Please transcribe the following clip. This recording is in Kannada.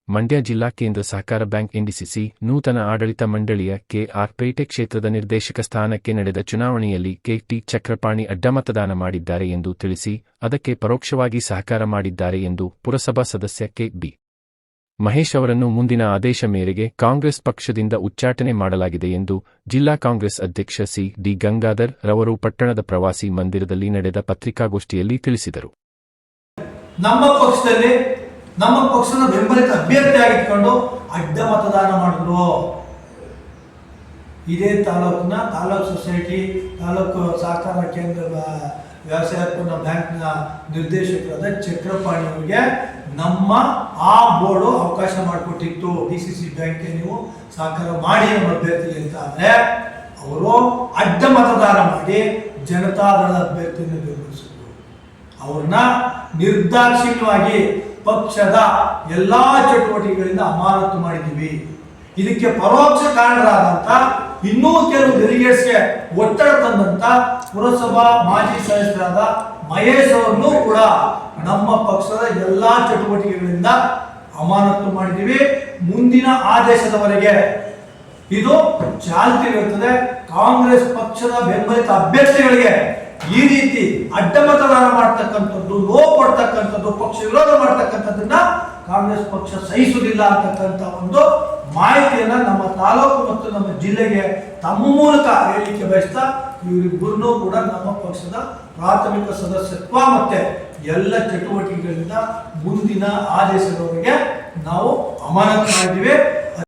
ಮಂಡ್ಯ ಜಿಲ್ಲಾ ಕೇಂದ್ರ ಸಹಕಾರ ಬ್ಯಾಂಕ್ ಎನ್ಡಿಸಿಸಿ ನೂತನ ಆಡಳಿತ ಮಂಡಳಿಯ ಕೆಆರ್ ಪೇಟೆ ಕ್ಷೇತ್ರದ ನಿರ್ದೇಶಕ ಸ್ಥಾನಕ್ಕೆ ನಡೆದ ಚುನಾವಣೆಯಲ್ಲಿ ಕೆಟಿ ಚಕ್ರಪಾಣಿ ಅಡ್ಡಮತದಾನ ಮಾಡಿದ್ದಾರೆ ಎಂದು ತಿಳಿಸಿ ಅದಕ್ಕೆ ಪರೋಕ್ಷವಾಗಿ ಸಹಕಾರ ಮಾಡಿದ್ದಾರೆ ಎಂದು ಪುರಸಭಾ ಸದಸ್ಯ ಕೆ.ಬಿ. ಮಹೇಶ್ ಅವರನ್ನು ಮುಂದಿನ ಆದೇಶ ಮೇರೆಗೆ ಕಾಂಗ್ರೆಸ್ ಪಕ್ಷದಿಂದ ಉಚ್ಚಾಟನೆ ಮಾಡಲಾಗಿದೆ ಎಂದು ಜಿಲ್ಲಾ ಕಾಂಗ್ರೆಸ್ ಅಧ್ಯಕ್ಷ ಸಿ.ಡಿ. ಗಂಗಾಧರ್ ರವರು ಪಟ್ಟಣದ ಪ್ರವಾಸಿ ಮಂದಿರದಲ್ಲಿ ನಡೆದ ಪತ್ರಿಕಾಗೋಷ್ಠಿಯಲ್ಲಿ ತಿಳಿಸಿದರು. ನಮ್ಮ ಪಕ್ಷದ ಬೆಂಬಲಿತ ಅಭ್ಯರ್ಥಿಯಾಗಿಟ್ಕೊಂಡು ಅಡ್ಡ ಮತದಾನ ಮಾಡಿದ್ರು. ಇದೇ ತಾಲೂಕಿನ ತಾಲೂಕು ಸೊಸೈಟಿ ತಾಲೂಕು ಸಹಕಾರ ಕೇಂದ್ರ ವ್ಯವಸಾಯ ಬ್ಯಾಂಕ್ನ ನಿರ್ದೇಶಕರಾದ ಚಕ್ರಪಾಣಿ ಅವರಿಗೆ ನಮ್ಮ ಆ ಬೋರ್ಡು ಅವಕಾಶ ಮಾಡಿಕೊಟ್ಟಿತ್ತು. ಡಿಸಿಸಿ ಬ್ಯಾಂಕ್ಗೆ ನೀವು ಸಹಕಾರ ಮಾಡಿ ನಮ್ಮ ಅಭ್ಯರ್ಥಿ ಅಂತ ಆದರೆ ಅವರು ಅಡ್ಡ ಮತದಾನ ಮಾಡಿ ಜನತಾದಳದ ಅಭ್ಯರ್ಥಿಯನ್ನು ಬೆಂಬಲಿಸಿದ್ರು. ಅವ್ರನ್ನ ನಿರ್ದಾಕ್ಷಿಣ್ಯವಾಗಿ ಪಕ್ಷದ ಎಲ್ಲಾ ಚಟುವಟಿಕೆಗಳಿಂದ ಅಮಾನತು ಮಾಡಿದ್ದೀವಿ. ಇದಕ್ಕೆ ಪರೋಕ್ಷ ಕಾರಣರಾದಂತ ಇನ್ನೂ ಕೆಲವು ಡೆಲಿಗೇಟ್ಸ್ಗೆ ಒತ್ತಡ ತಂದಂತ ಪುರಸಭಾ ಮಾಜಿ ಸದಸ್ಯರಾದ ಮಹೇಶ್ ಅವರನ್ನು ಕೂಡ ನಮ್ಮ ಪಕ್ಷದ ಎಲ್ಲಾ ಚಟುವಟಿಕೆಗಳಿಂದ ಅಮಾನತು ಮಾಡಿದ್ದೀವಿ. ಮುಂದಿನ ಆದೇಶದವರೆಗೆ ಇದು ಚಾಲ್ತಿಯಿರುತ್ತದೆ. ಕಾಂಗ್ರೆಸ್ ಪಕ್ಷದ ಬೆಂಬಲಿತ ಅಭ್ಯರ್ಥಿಗಳಿಗೆ ಈ ರೀತಿ ಅಡ್ಡ ಮತದಾನ ಮಾಡ್ತಕ್ಕಂಥದ್ದು, ನೋವು ಕೊಡ್ತಕ್ಕಂಥದ್ದು, ಪಕ್ಷ ವಿರೋಧ ಮಾಡ್ತಕ್ಕಂಥದ್ದನ್ನ ಕಾಂಗ್ರೆಸ್ ಪಕ್ಷ ಸಹಿಸುವುದಿಲ್ಲ ಅಂತಕ್ಕಂಥ ಒಂದು ಮಾಹಿತಿಯನ್ನ ನಮ್ಮ ತಾಲೂಕು ಮತ್ತು ನಮ್ಮ ಜಿಲ್ಲೆಗೆ ತಮ್ಮ ಮೂಲಕ ಹೇಳಲಿಕ್ಕೆ ಬಯಸ್ತಾ ಇವರಿಬ್ಬರನ್ನೂ ಕೂಡ ನಮ್ಮ ಪಕ್ಷದ ಪ್ರಾಥಮಿಕ ಸದಸ್ಯತ್ವ ಮತ್ತೆ ಎಲ್ಲ ಚಟುವಟಿಕೆಗಳಿಂದ ಮುಂದಿನ ಆದೇಶದವರೆಗೆ ನಾವು ಅಮಾನತು ಮಾಡಿದ್ದೀವಿ.